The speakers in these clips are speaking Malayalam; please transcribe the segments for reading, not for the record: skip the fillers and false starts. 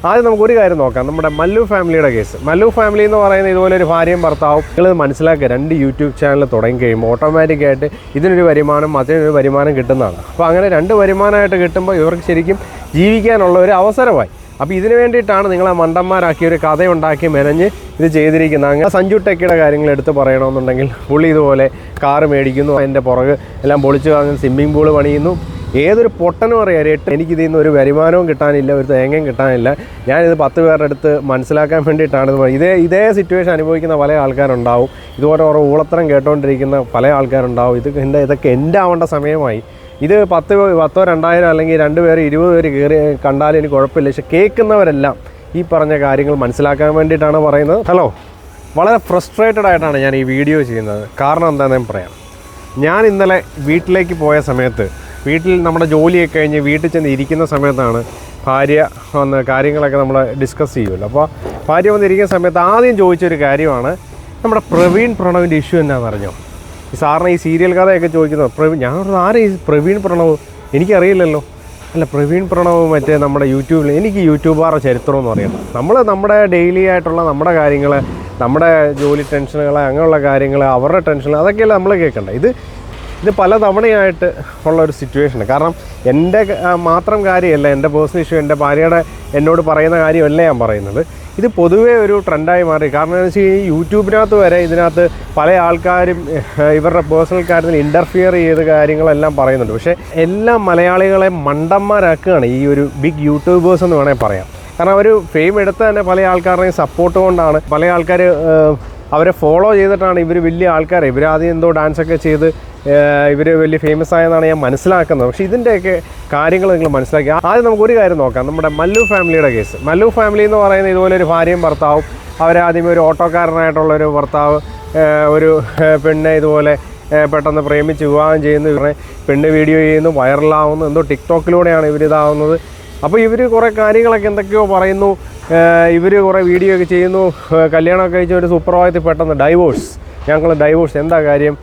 ആദ്യം നമുക്കൊരു കാര്യം നോക്കാം. നമ്മുടെ മല്ലു ഫാമിലിയുടെ കേസ്. മല്ലു ഫാമിലി എന്ന് പറയുന്നത് ഇതുപോലെ ഒരു ഭാര്യയും ഭർത്താവും. നിങ്ങൾ മനസ്സിലാക്കുക, 2 യൂട്യൂബ് ചാനൽ തുടങ്ങി കഴിയുമ്പോൾ ഓട്ടോമാറ്റിക്കായിട്ട് ഇതിനൊരു വരുമാനം അതിനൊരു വരുമാനം കിട്ടുന്നതാണ്. അപ്പോൾ അങ്ങനെ 2 വരുമാനമായിട്ട് കിട്ടുമ്പോൾ ഇവർക്ക് ശരിക്കും ജീവിക്കാനുള്ള ഒരു അവസരമായി. അപ്പോൾ ഇതിന് വേണ്ടിയിട്ടാണ് നിങ്ങളെ മണ്ടന്മാരാക്കി ഒരു കഥയുണ്ടാക്കി മെനഞ്ഞ് ഇത് ചെയ്തിരിക്കുന്നത്. അങ്ങനെ സഞ്ജു ടെക്കിയുടെ കാര്യങ്ങൾ എടുത്ത് പറയണമെന്നുണ്ടെങ്കിൽ പുള്ളി ഇതുപോലെ കാറ് മേടിക്കുന്നു, അതിൻ്റെ പുറകെ എല്ലാം പൊളിച്ച് വാങ്ങുന്നു, സ്വിമ്മിംഗ് പൂള് പണിയുന്നു. ഏതൊരു പൊട്ടനും അറിയാം, എനിക്കിതിൽ നിന്ന് ഒരു വരുമാനവും കിട്ടാനില്ല, ഒരു തേങ്ങയും കിട്ടാനില്ല. ഞാനിത് 10 പേരുടെ അടുത്ത് മനസ്സിലാക്കാൻ വേണ്ടിയിട്ടാണ് ഇതേ സിറ്റുവേഷൻ അനുഭവിക്കുന്ന പല ആൾക്കാരുണ്ടാവും. ഇതുപോലെ ഓരോ ഊളത്തരം കേട്ടുകൊണ്ടിരിക്കുന്ന പല ആൾക്കാരുണ്ടാവും. ഇതൊക്കെ എൻ്റെ ആവേണ്ട സമയമായി. ഇത് 10, 2000 അല്ലെങ്കിൽ 2 പേര് 20 പേര് കയറി കണ്ടാലും എനിക്ക് കുഴപ്പമില്ല. പക്ഷെ കേൾക്കുന്നവരെല്ലാം ഈ പറഞ്ഞ കാര്യങ്ങൾ മനസ്സിലാക്കാൻ വേണ്ടിയിട്ടാണ് പറയുന്നത്. ഹലോ, വളരെ ഫ്രസ്ട്രേറ്റഡ് ആയിട്ടാണ് ഞാൻ ഈ വീഡിയോ ചെയ്യുന്നത്. കാരണം എന്താണെന്ന് ഞാൻ പറയാം. ഞാൻ ഇന്നലെ വീട്ടിലേക്ക് പോയ സമയത്ത്, വീട്ടിൽ നമ്മുടെ ജോലിയൊക്കെ കഴിഞ്ഞ് വീട്ടിൽ ചെന്ന് ഇരിക്കുന്ന സമയത്താണ് ഭാര്യ വന്ന് കാര്യങ്ങളൊക്കെ നമ്മൾ ഡിസ്കസ് ചെയ്യുമല്ലോ. അപ്പോൾ ഭാര്യ വന്നിരിക്കുന്ന സമയത്ത് ആദ്യം ചോദിച്ചൊരു കാര്യമാണ് നമ്മുടെ പ്രവീൺ പ്രണവിൻ്റെ ഇഷ്യൂ എന്നാന്ന് അറിഞ്ഞോ. സാറിന് ഈ സീരിയൽ കഥയൊക്കെ ചോദിക്കുന്നത് ഞാനൊരു ആരും ഈ പ്രവീൺ പ്രണവ് എനിക്കറിയില്ലല്ലോ. അല്ല, പ്രവീൺ പ്രണവ് മറ്റേ നമ്മുടെ യൂട്യൂബിൽ എനിക്ക് യൂട്യൂബറുടെ ചരിത്രമൊന്നും അറിയണം. നമ്മുടെ ഡെയിലി ആയിട്ടുള്ള നമ്മുടെ കാര്യങ്ങൾ, നമ്മുടെ ജോലി ടെൻഷനുകൾ, അങ്ങനെയുള്ള കാര്യങ്ങൾ, അവരുടെ ടെൻഷനുകൾ, അതൊക്കെയല്ല നമ്മൾ കേൾക്കേണ്ടത്. ഇത് പല തവണയായിട്ട് ഉള്ള ഒരു സിറ്റുവേഷനാണ്. കാരണം എൻ്റെ മാത്രം കാര്യമല്ല, എൻ്റെ പേഴ്സണൽ ഇഷ്യൂ, എൻ്റെ ഭാര്യയുടെ എന്നോട് പറയുന്ന കാര്യമല്ല ഞാൻ പറയുന്നത്. ഇത് പൊതുവേ ഒരു ട്രെൻഡായി മാറി. കാരണം എന്ന് വെച്ച് കഴിഞ്ഞാൽ യൂട്യൂബിനകത്ത് വരെ ഇതിനകത്ത് പല ആൾക്കാരും ഇവരുടെ പേഴ്സണൽ കാര്യത്തിൽ ഇൻ്റർഫിയർ ചെയ്ത് കാര്യങ്ങളെല്ലാം പറയുന്നുണ്ട്. പക്ഷേ എല്ലാം മലയാളികളെ മണ്ടന്മാരാക്കുകയാണ് ഈ ഒരു ബിഗ് യൂട്യൂബേഴ്സ് എന്ന് വേണമെങ്കിൽ പറയാം. കാരണം ഒരു ഫെയിം എടുത്ത് തന്നെ പല ആൾക്കാരുടെയും സപ്പോർട്ട് കൊണ്ടാണ് പല ആൾക്കാർ അവരെ ഫോളോ ചെയ്തിട്ടാണ് ഇവർ വലിയ ആൾക്കാരെ. ഇവരാദ്യം എന്തോ ഡാൻസൊക്കെ ചെയ്ത് ഇവർ വലിയ ഫേമസ് ആയെന്നാണ് ഞാൻ മനസ്സിലാക്കുന്നത്. പക്ഷേ ഇതിൻ്റെയൊക്കെ കാര്യങ്ങൾ നിങ്ങൾ മനസ്സിലാക്കി. ആദ്യം നമുക്കൊരു കാര്യം നോക്കാം. നമ്മുടെ മല്ലു ഫാമിലിയുടെ കേസ്. മല്ലു ഫാമിലി എന്ന് പറയുന്നത് ഇതുപോലെ ഒരു ഭാര്യയും ഭർത്താവും. അവരാദ്യം ഒരു ഓട്ടോക്കാരനായിട്ടുള്ളൊരു ഭർത്താവ് ഒരു പെണ്ണെ ഇതുപോലെ പെട്ടെന്ന് പ്രേമിച്ച് വിവാഹം ചെയ്യുന്നു. ഇവരെ പെണ്ണ് വീഡിയോ ചെയ്യുന്നു, വൈറലാവുന്നു, എന്തോ ടിക്ടോക്കിലൂടെയാണ് ഇവരിതാവുന്നത്. അപ്പോൾ ഇവർ കുറേ കാര്യങ്ങളൊക്കെ എന്തൊക്കെയോ പറയുന്നു, ഇവർ കുറേ വീഡിയോ ഒക്കെ ചെയ്യുന്നു. കല്യാണമൊക്കെ കഴിച്ച ഒരു സുപ്രഭാതത്തിൽ പെട്ടെന്ന് ഡൈവോഴ്സ്. എന്താ കാര്യം?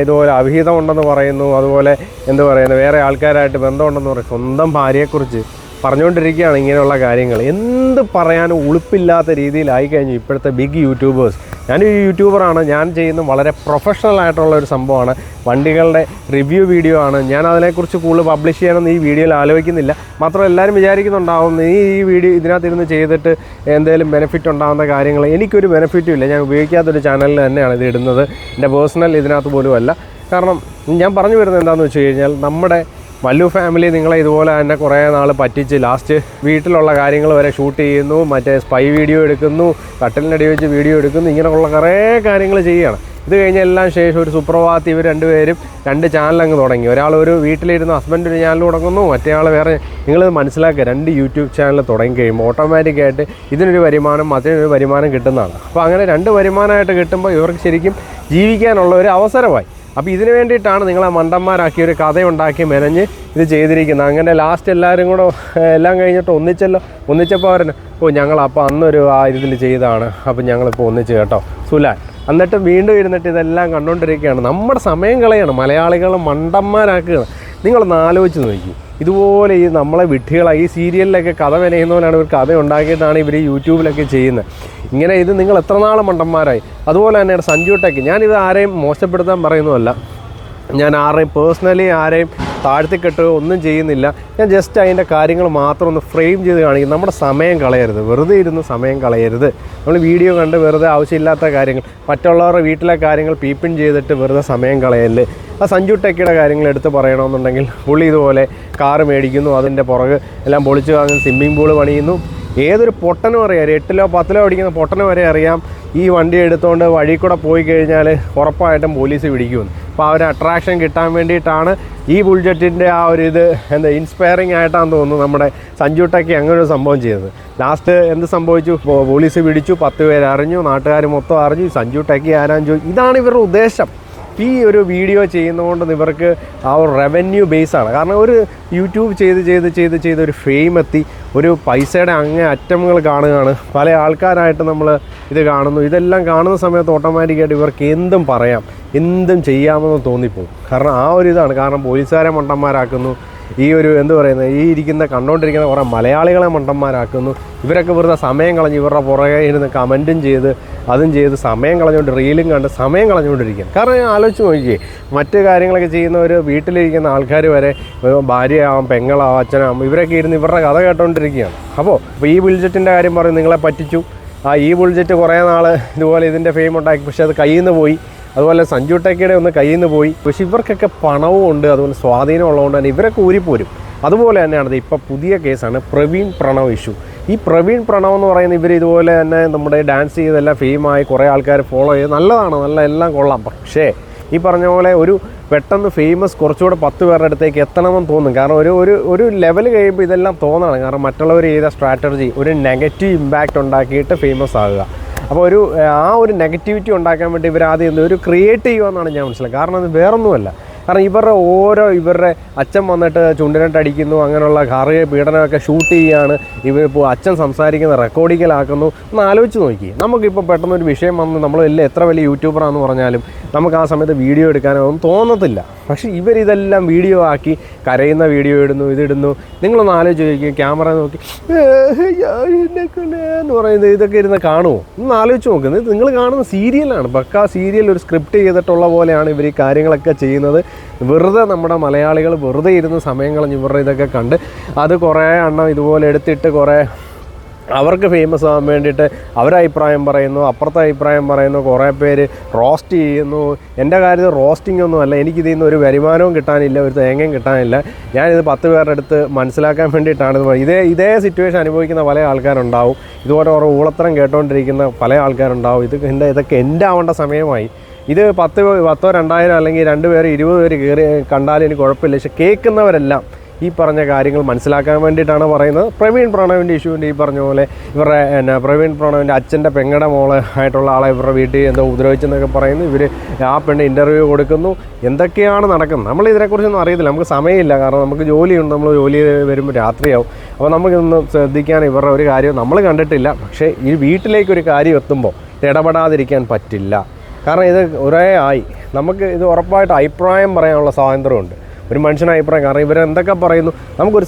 ഇതുപോലെ അവിഹിതം ഉണ്ടെന്ന് പറയുന്നു. അതുപോലെ എന്താ പറയുന്നത്, വേറെ ആൾക്കാരായിട്ട് ബന്ധമുണ്ടെന്ന് പറയും. സ്വന്തം ഭാര്യയെക്കുറിച്ച് പറഞ്ഞുകൊണ്ടിരിക്കുകയാണ് ഇങ്ങനെയുള്ള കാര്യങ്ങൾ. എന്ത് പറയാനും ഉളുപ്പില്ലാത്ത രീതിയിലായി കഴിഞ്ഞു ഇപ്പോഴത്തെ ബിഗ് യൂട്യൂബേഴ്സ്. ഞാനൊരു യൂട്യൂബറാണ്. ഞാൻ ചെയ്യുന്ന വളരെ പ്രൊഫഷണൽ ആയിട്ടുള്ള ഒരു സംഭവമാണ്. വണ്ടികളുടെ റിവ്യൂ വീഡിയോ ആണ്. ഞാൻ അതിനെക്കുറിച്ച് കൂടുതൽ പബ്ലിഷ് ചെയ്യാനൊന്നും ഈ വീഡിയോയിൽ ആലോചിക്കുന്നില്ല. മാത്രമല്ല എല്ലാവരും വിചാരിക്കുന്നുണ്ടാവും ഈ വീഡിയോ ഇതിനകത്തിരുന്ന് ചെയ്തിട്ട് എന്തെങ്കിലും ബെനിഫിറ്റ് ഉണ്ടാകുന്ന കാര്യങ്ങൾ. എനിക്കൊരു ബെനിഫിറ്റും ഇല്ല. ഞാൻ ഉപയോഗിക്കാത്തൊരു ചാനലിൽ തന്നെയാണ് ഇത് ഇടുന്നത്. എൻ്റെ പേഴ്സണൽ ഇതിനകത്ത് പോലും അല്ല. കാരണം ഞാൻ പറഞ്ഞു വരുന്നത് എന്താണെന്ന് വെച്ച് കഴിഞ്ഞാൽ, നമ്മുടെ മല്ലു ഫാമിലി നിങ്ങളെ ഇതുപോലെ തന്നെ കുറേ നാൾ പറ്റിച്ച് ലാസ്റ്റ് വീട്ടിലുള്ള കാര്യങ്ങൾ വരെ ഷൂട്ട് ചെയ്യുന്നു, മറ്റേ സ്പൈ വീഡിയോ എടുക്കുന്നു, കട്ടിലിനടി വെച്ച് വീഡിയോ എടുക്കുന്നു, ഇങ്ങനെയുള്ള കുറേ കാര്യങ്ങൾ ചെയ്യുകയാണ്. ഇത് കഴിഞ്ഞെല്ലാം ശേഷം ഒരു സുപ്രഭാതത്തിൽ ഇവർ 2 പേരും 2 ചാനലങ്ങ് തുടങ്ങി. ഒരാൾ ഒരു വീട്ടിലിരുന്ന് ഹസ്ബൻഡ് ഒരു ചാനൽ തുടങ്ങുന്നു, മറ്റേ ആൾ വേറെ. നിങ്ങളിത് മനസ്സിലാക്കുക, 2 യൂട്യൂബ് ചാനൽ തുടങ്ങി കഴിയുമ്പോൾ ഓട്ടോമാറ്റിക്കായിട്ട് ഇതിനൊരു വരുമാനം അതിനൊരു വരുമാനം കിട്ടുന്നതാണ്. അപ്പോൾ അങ്ങനെ 2 വരുമാനമായിട്ട് കിട്ടുമ്പോൾ ഇവർക്ക് ശരിക്കും ജീവിക്കാനുള്ള ഒരു അവസരമായി. അപ്പോൾ ഇതിന് വേണ്ടിയിട്ടാണ് നിങ്ങളെ മണ്ടന്മാരാക്കി ഒരു കഥയുണ്ടാക്കി മെനഞ്ഞ് ഇത് ചെയ്തിരിക്കുന്നത്. അങ്ങനെ ലാസ്റ്റ് എല്ലാവരും കൂടെ എല്ലാം കഴിഞ്ഞിട്ട് ഒന്നിച്ചപ്പോൾ അവരെ ഞങ്ങൾ അപ്പോൾ അന്നൊരു ആ ഇതിൽ ചെയ്തതാണ്, അപ്പോൾ ഞങ്ങളിപ്പോൾ ഒന്നിച്ച് കേട്ടോ സുലാൻ. എന്നിട്ട് വീണ്ടും ഇരുന്നിട്ട് ഇതെല്ലാം കണ്ടുകൊണ്ടിരിക്കുകയാണ്. നമ്മുടെ സമയം കളയാണ്, മലയാളികൾ മണ്ടന്മാരാക്കുകയാണ്. നിങ്ങളൊന്ന് ആലോചിച്ച് നോക്കി. ഇതുപോലെ ഈ നമ്മളെ വിഡ്ഢികളായി ഈ സീരിയലിലൊക്കെ കഥ മെനയുന്നവരാണ് ഇവർ കഥ ഉണ്ടാക്കിയിട്ടാണ് ഇവർ യൂട്യൂബിലൊക്കെ ചെയ്യുന്നത്. ഇങ്ങനെ ഇത് നിങ്ങൾ എത്ര നാൾ മണ്ടന്മാരായി. അതുപോലെ തന്നെയാണ് സഞ്ജു ടെക്ക്. ഞാനിത് ആരെയും മോശപ്പെടുത്താൻ പറയുന്നതല്ല, ഞാൻ ആരെയും പേഴ്സണലി ആരെയും താഴ്ത്തിക്കെട്ട് ഒന്നും ചെയ്യുന്നില്ല. ഞാൻ ജസ്റ്റ് അതിൻ്റെ കാര്യങ്ങൾ മാത്രം ഒന്ന് ഫ്രെയിം ചെയ്ത് കാണിക്കും. നമ്മുടെ സമയം കളയരുത്, വെറുതെ ഇരുന്ന് സമയം കളയരുത്. നമ്മൾ വീഡിയോ കണ്ട് വെറുതെ ആവശ്യമില്ലാത്ത കാര്യങ്ങൾ, മറ്റുള്ളവരുടെ വീട്ടിലെ കാര്യങ്ങൾ പീപ്പിൻ ചെയ്തിട്ട് വെറുതെ സമയം കളയല്ലേ. ആ സഞ്ജു ടെക്കിയുടെ കാര്യങ്ങൾ എടുത്ത് പറയണമെന്നുണ്ടെങ്കിൽ പുള്ളി ഇതുപോലെ കാറ് മേടിക്കുന്നു, അതിൻ്റെ പുറകെ എല്ലാം പൊളിച്ച് വാങ്ങുന്നു, സ്വിമ്മിംഗ് പൂള് പണിയുന്നു. ഏതൊരു പൊട്ടനും അറിയാം, 8ലോ 10ലോ പഠിക്കുന്ന പൊട്ടനും വരെ അറിയാം ഈ വണ്ടി എടുത്തുകൊണ്ട് വഴി കൂടെ പോയി കഴിഞ്ഞാൽ ഉറപ്പായിട്ടും പോലീസ് പിടിക്കുമെന്ന്. അപ്പോൾ ആ ഒരു അട്രാക്ഷൻ കിട്ടാൻ വേണ്ടിയിട്ടാണ് ഈ ബുൾജെറ്റിൻ്റെ ആ ഒരു ഇത് ഇൻസ്പയറിങ് ആയിട്ടാണെന്ന് തോന്നുന്നു നമ്മുടെ സഞ്ജു ടെക്കി അങ്ങനെ ഒരു സംഭവം ചെയ്തത്. ലാസ്റ്റ് എന്ത് സംഭവിച്ചു? പോലീസ് പിടിച്ചു, 10 പേര് അറിഞ്ഞു, നാട്ടുകാർ മൊത്തം അറിഞ്ഞു. സഞ്ജു ടെക്കി ആരാന്ന് ചോദിച്ചു. ഇതാണ് ഇവരുടെ ഉദ്ദേശം. ഈ ഒരു വീഡിയോ ചെയ്യുന്നതുകൊണ്ട് ഇവർക്ക് ആ ഒരു റവന്യൂ ബേസാണ്. കാരണം ഒരു യൂട്യൂബ് ചെയ്ത് ഒരു ഫെയിം എത്തി, ഒരു പൈസയുടെ അങ്ങേ അറ്റങ്ങൾ കാണുകയാണ്. പല ആൾക്കാരായിട്ട് നമ്മൾ ഇത് കാണുന്നു. ഇതെല്ലാം കാണുന്ന സമയത്ത് ഓട്ടോമാറ്റിക്കായിട്ട് ഇവർക്ക് എന്തും പറയാം, എന്തും ചെയ്യാമെന്ന് തോന്നിപ്പോകും. കാരണം ആ ഒരു ഇതാണ്. കാരണം പോലീസുകാരെ മണ്ടന്മാരാക്കുന്നു, ഈ ഒരു എന്ത് പറയുന്നത് ഈ കണ്ടുകൊണ്ടിരിക്കുന്ന കുറേ മലയാളികളെ മണ്ടന്മാരാക്കുന്നു. ഇവരൊക്കെ വെറുതെ സമയം കളഞ്ഞ് ഇവരുടെ പുറകെ ഇരുന്ന് കമൻറ്റും ചെയ്ത് സമയം കളഞ്ഞുകൊണ്ട് റീലും കണ്ട് സമയം കളഞ്ഞുകൊണ്ടിരിക്കുക. കാരണം ഞാൻ ആലോചിച്ച് നോക്കിയേ, മറ്റ് കാര്യങ്ങളൊക്കെ ചെയ്യുന്നവർ വീട്ടിലിരിക്കുന്ന ആൾക്കാർ വരെ ഭാര്യയാവാം, പെങ്ങളാവാം, അച്ഛനാവാം, ഇവരൊക്കെ ഇരുന്ന് ഇവരുടെ കഥ കേട്ടുകൊണ്ടിരിക്കുകയാണ്. അപ്പോൾ ഈ ബുൾജെറ്റിൻ്റെ കാര്യം പറയും, നിങ്ങളെ പറ്റിച്ചു. ഈ ബുൾജെറ്റ് കുറേ നാൾ ഇതുപോലെ ഇതിൻ്റെ ഫെയിം ഉണ്ടാക്കി, പക്ഷേ അത് കയ്യിൽ നിന്ന് പോയി. അതുപോലെ സഞ്ജു ടെക്കിയുടെ ഒന്ന് കയ്യിൽ നിന്ന് പോയി. പക്ഷേ ഇവർക്കൊക്കെ പണവും ഉണ്ട്, അതുപോലെ സ്വാധീനം ഉള്ളതുകൊണ്ട് തന്നെ ഇവരൊക്കെ ഊരിപ്പോരും. അതുപോലെ തന്നെയാണത് ഇപ്പോൾ പുതിയ കേസാണ് പ്രവീൺ പ്രണവ് ഇഷ്യൂ. ഈ പ്രവീൺ പ്രണവ് എന്ന് പറയുന്ന ഇവർ ഇതുപോലെ തന്നെ നമ്മുടെ ഡാൻസ് ചെയ്തെല്ലാം ഫെയിമായി കുറേ ആൾക്കാർ ഫോളോ ചെയ്ത് നല്ലതാണ്, എല്ലാം കൊള്ളാം. പക്ഷേ ഈ പറഞ്ഞ പോലെ ഒരു പെട്ടെന്ന് ഫേമസ് കുറച്ചുകൂടെ 10 പേരുടെ അടുത്തേക്ക് എത്തണമെന്ന് തോന്നും. കാരണം ഒരു ലെവൽ കഴിയുമ്പോൾ ഇതെല്ലാം തോന്നണം. കാരണം മറ്റുള്ളവർ ചെയ്ത സ്ട്രാറ്റജി ഒരു നെഗറ്റീവ് ഇമ്പാക്റ്റ് ഉണ്ടാക്കിയിട്ട് ഫേമസ് ആകുക. അപ്പോൾ ആ ഒരു നെഗറ്റിവിറ്റി ഉണ്ടാക്കാൻ വേണ്ടി ഇവർ ആദ്യം ഒരു ക്രിയേറ്റ് ചെയ്യുമെന്നാണ് ഞാൻ മനസ്സിലാക്കുക. കാരണം അത് വേറൊന്നുമല്ല. കാരണം ഇവരുടെ അച്ഛൻ വന്നിട്ട് ചുണ്ടിനിട്ടടിക്കുന്നു, അങ്ങനെയുള്ള കാർഷിക പീഡനമൊക്കെ ഷൂട്ട് ചെയ്യുകയാണ്. ഇവരിപ്പോൾ അച്ഛൻ സംസാരിക്കുന്ന റെക്കോർഡിങ്ങിലാക്കുന്നു. ഒന്ന് ആലോചിച്ച് നോക്കി. നമുക്കിപ്പോൾ പെട്ടെന്നൊരു വിഷയം വന്ന് നമ്മളെല്ലാം എത്ര വലിയ യൂട്യൂബറാണെന്ന് പറഞ്ഞാലും നമുക്ക് ആ സമയത്ത് വീഡിയോ എടുക്കാനോ ഒന്നും തോന്നത്തില്ല. പക്ഷേ ഇവരിതെല്ലാം വീഡിയോ ആക്കി കരയുന്ന വീഡിയോ ഇടുന്നു, ഇതിടുന്നു. നിങ്ങളൊന്ന് ആലോചിച്ച് നോക്കി, ക്യാമറ നോക്കി എന്ന് പറയുന്നത് ഇതൊക്കെ ഇരുന്ന് കാണുമോ? ഒന്ന് ആലോചിച്ച് നോക്കുന്നത്. നിങ്ങൾ കാണുന്ന സീരിയലാണ്, പക്കാ സീരിയൽ, ഒരു സ്ക്രിപ്റ്റ് ചെയ്തിട്ടുള്ള പോലെയാണ് ഇവർ ഈ കാര്യങ്ങളൊക്കെ ചെയ്യുന്നത്. വെറുതെ നമ്മുടെ മലയാളികൾ വെറുതെ ഇരുന്ന് സമയം കളഞ്ഞ് ഇവരുടെ ഇതൊക്കെ കണ്ട് അത് കുറേ എണ്ണം ഇതുപോലെ എടുത്തിട്ട് കുറേ അവർക്ക് ഫേമസ് ആകാൻ വേണ്ടിയിട്ട് അവരഭിപ്രായം പറയുന്നു, അപ്പുറത്തെ അഭിപ്രായം പറയുന്നു, കുറേ പേര് റോസ്റ്റ് ചെയ്യുന്നു. എൻ്റെ കാര്യത്തിൽ റോസ്റ്റിംഗ് ഒന്നുമല്ല, എനിക്കിതിൽ നിന്ന് ഒരു വരുമാനവും കിട്ടാനില്ല, ഒരു തേങ്ങയും കിട്ടാനില്ല. ഞാനിത് 10 പേരുടെ അടുത്ത് മനസ്സിലാക്കാൻ വേണ്ടിയിട്ടാണ് ഇതേ സിറ്റുവേഷൻ അനുഭവിക്കുന്ന പല ആൾക്കാരുണ്ടാവും. ഇതുപോലെ ഓരോ ഊളത്തരം കേട്ടുകൊണ്ടിരിക്കുന്ന പല ആൾക്കാരുണ്ടാവും. ഇതൊക്കെ എൻ്റെ ആവേണ്ട സമയമായി. ഇത് 10, 2000 അല്ലെങ്കിൽ 2 പേര് 20 പേര് കയറി കണ്ടാലും എനിക്ക് കുഴപ്പമില്ല. പക്ഷെ കേൾക്കുന്നവരെല്ലാം ഈ പറഞ്ഞ കാര്യങ്ങൾ മനസ്സിലാക്കാൻ വേണ്ടിയിട്ടാണ് പറയുന്നത്. പ്രവീൺ പ്രണവിൻ്റെ ഇഷ്യൂവിൻ്റെ ഈ പറഞ്ഞ പോലെ പ്രവീൺ പ്രണവിൻ്റെ അച്ഛൻ്റെ പെങ്ങടെ ആയിട്ടുള്ള ആളെ ഇവരുടെ വീട്ടിൽ എന്തോ ഉപദ്രവിച്ചെന്നൊക്കെ പറയുന്നു. ഇവർ ആ പെണ്ണ് ഇൻ്റർവ്യൂ കൊടുക്കുന്നു. എന്തൊക്കെയാണ് നടക്കുന്നത് നമ്മൾ ഇതിനെക്കുറിച്ചൊന്നും അറിയത്തില്ല. നമുക്ക് സമയമില്ല. കാരണം നമുക്ക് ജോലിയുണ്ട്. നമ്മൾ ജോലി വരുമ്പോൾ രാത്രിയാവും. അപ്പോൾ നമുക്കിതൊന്ന് ശ്രദ്ധിക്കാൻ ഇവരുടെ ഒരു കാര്യം നമ്മൾ കണ്ടിട്ടില്ല. പക്ഷേ ഈ വീട്ടിലേക്കൊരു കാര്യം എത്തുമ്പോൾ ഇടപെടാതിരിക്കാൻ പറ്റില്ല. കാരണം ഇത് നമുക്ക് ഇത് ഉറപ്പായിട്ട് അഭിപ്രായം പറയാനുള്ള സ്വാതന്ത്ര്യമുണ്ട്. ഒരു മനുഷ്യന് അഭിപ്രായം. കാരണം ഇവരെന്തൊക്കെ പറയുന്നു, നമുക്കൊരു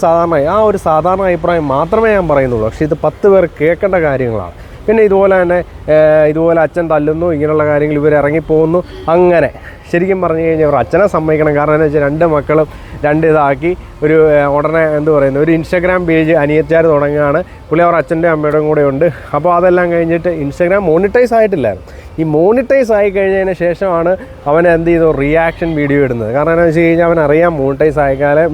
സാധാരണ അഭിപ്രായം മാത്രമേ ഞാൻ പറയുന്നുള്ളൂ. പക്ഷേ ഇത് 10 പേർ കേൾക്കേണ്ട കാര്യങ്ങളാണ്. പിന്നെ ഇതുപോലെ അച്ഛൻ തല്ലുന്നു, ഇങ്ങനെയുള്ള കാര്യങ്ങൾ ഇവർ ഇറങ്ങിപ്പോകുന്നു. അങ്ങനെ ശരിക്കും പറഞ്ഞു കഴിഞ്ഞാൽ ഇവർ അച്ഛനെ സമ്മതിക്കണം. കാരണം എന്താ വെച്ചാൽ 2 മക്കളും 2 ഇതാക്കി ഉടനെ ഒരു ഇൻസ്റ്റാഗ്രാം പേജ് അനിയച്ചാർ തുടങ്ങുകയാണ്. പുള്ളി അവർ അച്ഛൻ്റെ അമ്മയുടെയും കൂടെ ഉണ്ട്. അപ്പോൾ അതെല്ലാം കഴിഞ്ഞിട്ട് ഇൻസ്റ്റാഗ്രാം മോണിറ്റൈസ് ആയിട്ടില്ലായിരുന്നു. ഈ മോണിറ്റൈസ് ആയി കഴിഞ്ഞതിന് ശേഷമാണ് അവൻ റിയാക്ഷൻ വീഡിയോ ഇടുന്നത്. കാരണം എന്താണെന്ന് വെച്ച് കഴിഞ്ഞാൽ അവനറിയാം മോണിറ്റൈസ് ആയിക്കാലേ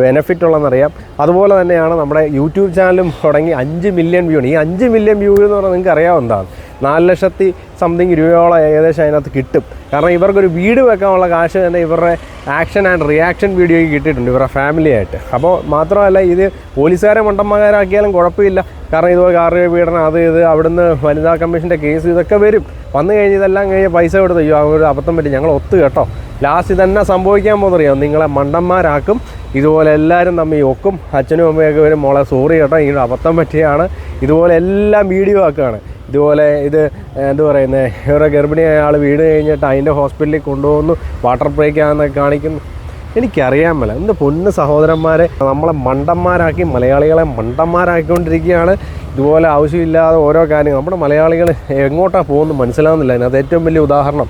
ബെനിഫിറ്റ് ഉള്ളതെന്നറിയാം. അതുപോലെ തന്നെയാണ് നമ്മുടെ യൂട്യൂബ് ചാനലും തുടങ്ങി 5 മില്യൺ വ്യൂ ആണ്. ഈ 5 മില്യൺ വ്യൂ എന്ന് പറഞ്ഞാൽ നിങ്ങൾക്ക് അറിയാവുന്നതാണ്. 4 ലക്ഷത്തി സംതിങ് രൂപയോളം ഏകദേശം അതിനകത്ത് കിട്ടും. കാരണം ഇവർക്കൊരു വീട് വെക്കാനുള്ള കാശ് തന്നെ ഇവരുടെ ആക്ഷൻ ആൻഡ് റിയാക്ഷൻ വീഡിയോയ്ക്ക് കിട്ടിയിട്ടുണ്ട് ഇവരുടെ ഫാമിലി ആയിട്ട്. അപ്പോൾ മാത്രമല്ല ഇത് പോലീസുകാരെ മണ്ടന്മാരാക്കിയാലും കുഴപ്പമില്ല. കാരണം ഇതുപോലെ കാർഷിക പീഡനം ഇത് അവിടുന്ന് വനിതാ കമ്മീഷൻ്റെ കേസ് ഇതൊക്കെ വന്നു കഴിഞ്ഞ് ഇതെല്ലാം കഴിഞ്ഞ് പൈസ കൊടുത്ത് ഒരു അബദ്ധം പറ്റി ഞങ്ങൾ കേട്ടോ. ലാസ്റ്റ് ഇതന്നെ സംഭവിക്കാൻ പോകുന്നറിയാം. നിങ്ങളെ മണ്ടന്മാരാക്കും. ഇതുപോലെ എല്ലാവരും തമ്മിൽ ഒക്കും. അച്ഛനും അമ്മയൊക്കെ വരും, മോളെ സോറി കേട്ടോ, ഇങ്ങനെ അബദ്ധം പറ്റിയാണ്. ഇതുപോലെ എല്ലാം വീഡിയോ ആക്കുകയാണ്. ഇതുപോലെ ഇവരുടെ ഗർഭിണിയായ ആൾ വീട് കഴിഞ്ഞിട്ട് അതിൻ്റെ ഹോസ്പിറ്റലിൽ കൊണ്ടുപോകുന്നു, വാട്ടർ ബ്രേക്ക് ആണെന്നൊക്കെ കാണിക്കുന്നു. എനിക്കറിയാൻ മേല. എൻ്റെ പൊന്ന് സഹോദരന്മാരെ, നമ്മളെ മണ്ടന്മാരാക്കി, മലയാളികളെ മണ്ടന്മാരാക്കിക്കൊണ്ടിരിക്കുകയാണ്. ഇതുപോലെ ആവശ്യമില്ലാതെ ഓരോ കാര്യങ്ങൾ നമ്മുടെ മലയാളികൾ എങ്ങോട്ടാണ് പോകുന്നത് മനസ്സിലാവുന്നില്ല. അതിനകത്ത് ഏറ്റവും വലിയ ഉദാഹരണം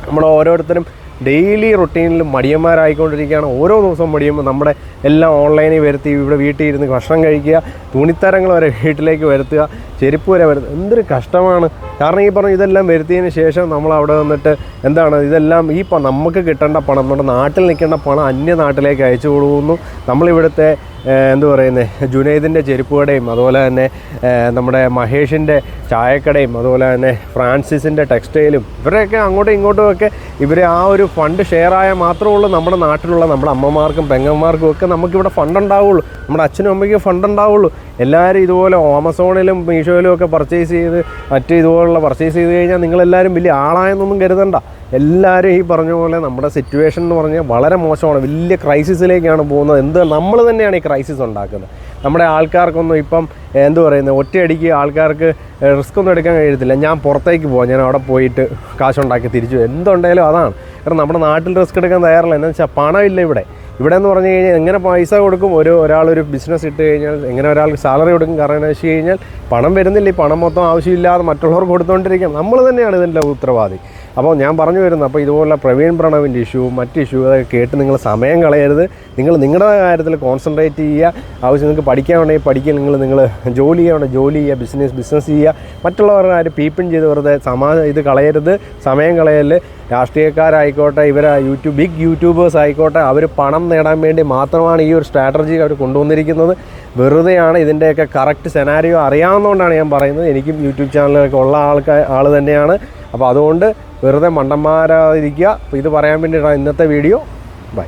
നമ്മൾ ഓരോരുത്തരും ഡെയിലി റൊട്ടീനിൽ മടിയന്മാരായിക്കൊണ്ടിരിക്കുകയാണ്. ഓരോ ദിവസവും മടിയുമ്പോൾ നമ്മുടെ എല്ലാം ഓൺലൈനിൽ വരുത്തി ഇവിടെ വീട്ടിൽ ഇരുന്ന് ഭക്ഷണം കഴിക്കുക, തുണിത്തരങ്ങൾ വരെ വീട്ടിലേക്ക് വരുത്തുക, ചെരുപ്പ് വരെ വരുത്തുക. എന്തൊരു കഷ്ടമാണ്. കാരണം ഈ പറഞ്ഞ ഇതെല്ലാം വരുത്തിയതിന് ശേഷം നമ്മൾ അവിടെ വന്നിട്ട് ഇതെല്ലാം നമുക്ക് കിട്ടേണ്ട പണം, നമ്മുടെ നാട്ടിൽ നിൽക്കേണ്ട പണം അന്യ നാട്ടിലേക്ക് അയച്ചു കൊടുക്കുന്നു. നമ്മളിവിടുത്തെ ജുനൈദിൻ്റെ ചെരുപ്പ് കടയും, അതുപോലെ തന്നെ നമ്മുടെ മഹേഷിൻ്റെ ചായക്കടയും, അതുപോലെ തന്നെ ഫ്രാൻസിസിൻ്റെ ടെക്സ്റ്റൈലും ഇവരെയൊക്കെ അങ്ങോട്ടും ഇങ്ങോട്ടുമൊക്കെ ഇവർ ആ ഒരു ഫണ്ട് ഷെയർ ആയാൽ മാത്രമേ ഉള്ളൂ നമ്മുടെ നാട്ടിലുള്ള നമ്മുടെ അമ്മമാർക്കും പെങ്ങന്മാർക്കും ഒക്കെ നമുക്കിവിടെ ഫണ്ട് ഉണ്ടാവുള്ളൂ. നമ്മുടെ അച്ഛനും അമ്മയ്ക്കും ഫണ്ട് ഉണ്ടാവുള്ളൂ. എല്ലാവരും ഇതുപോലെ ആമസോണിലും മീഷോയിലും ഒക്കെ പർച്ചേസ് ചെയ്ത് ഇതുപോലുള്ള പർച്ചേസ് ചെയ്ത് കഴിഞ്ഞാൽ നിങ്ങളെല്ലാവരും വലിയ ആളായെന്നൊന്നും കരുതണ്ട. എല്ലാവരും ഈ പറഞ്ഞ പോലെ നമ്മുടെ സിറ്റുവേഷൻ എന്ന് പറഞ്ഞാൽ വളരെ മോശമാണ്. വലിയ ക്രൈസിസിലേക്കാണ് പോകുന്നത്. നമ്മൾ തന്നെയാണ് ഈ ക്രൈസിസ് ഉണ്ടാക്കുന്നത്. നമ്മുടെ ആൾക്കാർക്കൊന്നും ഇപ്പം ഒറ്റയടിക്ക് ആൾക്കാർക്ക് റിസ്ക് ഒന്നും എടുക്കാൻ കഴിയത്തില്ല. ഞാൻ പുറത്തേക്ക് പോകാം, ഞാൻ അവിടെ പോയിട്ട് കാശുണ്ടാക്കി തിരിച്ചു എന്തുണ്ടായാലും അതാണ്. കാരണം നമ്മുടെ നാട്ടിൽ റിസ്ക് എടുക്കാൻ തയ്യാറില്ല. എന്താണെന്ന് വെച്ചാൽ പണമില്ല ഇവിടെ. ഇവിടെ എന്ന് പറഞ്ഞു കഴിഞ്ഞാൽ എങ്ങനെ പൈസ കൊടുക്കും, ഒരാളൊരു ബിസിനസ് ഇട്ട് കഴിഞ്ഞാൽ എങ്ങനെ ഒരാൾക്ക് സാലറി കൊടുക്കും, കാരണം എന്ന് വെച്ച് കഴിഞ്ഞാൽ പണം വരുന്നില്ല, ഈ പണം മൊത്തം ആവശ്യമില്ലാതെ മറ്റുള്ളവർക്ക് കൊടുത്തുകൊണ്ടിരിക്കാം, നമ്മൾ തന്നെയാണ് ഇതിൻ്റെ ഉത്തരവാദി. അപ്പോൾ ഞാൻ പറഞ്ഞു വരുന്നത്, അപ്പോൾ ഇതുപോലുള്ള പ്രവീൺ പ്രണവിൻ്റെ ഇഷ്യൂ, മറ്റ് ഇഷ്യൂ അതൊക്കെ കേട്ട് നിങ്ങൾ സമയം കളയരുത്. നിങ്ങൾ നിങ്ങളുടെ കാര്യത്തിൽ കോൺസെൻട്രേറ്റ് ചെയ്യുക. ആവശ്യം നിങ്ങൾക്ക് പഠിക്കാനുണ്ടെങ്കിൽ പഠിക്കുക, നിങ്ങൾ ജോലി ചെയ്യാനുണ്ടെങ്കിൽ ജോലി ചെയ്യുക, ബിസിനസ് ചെയ്യുക. മറ്റുള്ളവരുടെ കാര്യം പീപ്പിൻ ചെയ്ത് വെറുതെ ഇത് കളയരുത്, സമയം കളയല്. രാഷ്ട്രീയക്കാരായിക്കോട്ടെ, ബിഗ് യൂട്യൂബേഴ്സ് ആയിക്കോട്ടെ, അവർ പണം നേടാൻ വേണ്ടി മാത്രമാണ് ഈ ഒരു സ്ട്രാറ്റജി അവർ കൊണ്ടുവന്നിരിക്കുന്നത്. വെറുതെയാണ്. ഇതിൻ്റെയൊക്കെ കറക്റ്റ് സെനാരിയോ അറിയാവുന്നതുകൊണ്ടാണ് ഞാൻ പറയുന്നത്. എനിക്കും യൂട്യൂബ് ചാനലൊക്കെ ഉള്ള ആൾ തന്നെയാണ്. അപ്പോൾ അതുകൊണ്ട് വെറുതെ മണ്ടന്മാരാതിരിക്കുക. അപ്പോൾ ഇത് പറയാൻ വേണ്ടിയിട്ടാണ് ഇന്നത്തെ വീഡിയോ. ബൈ.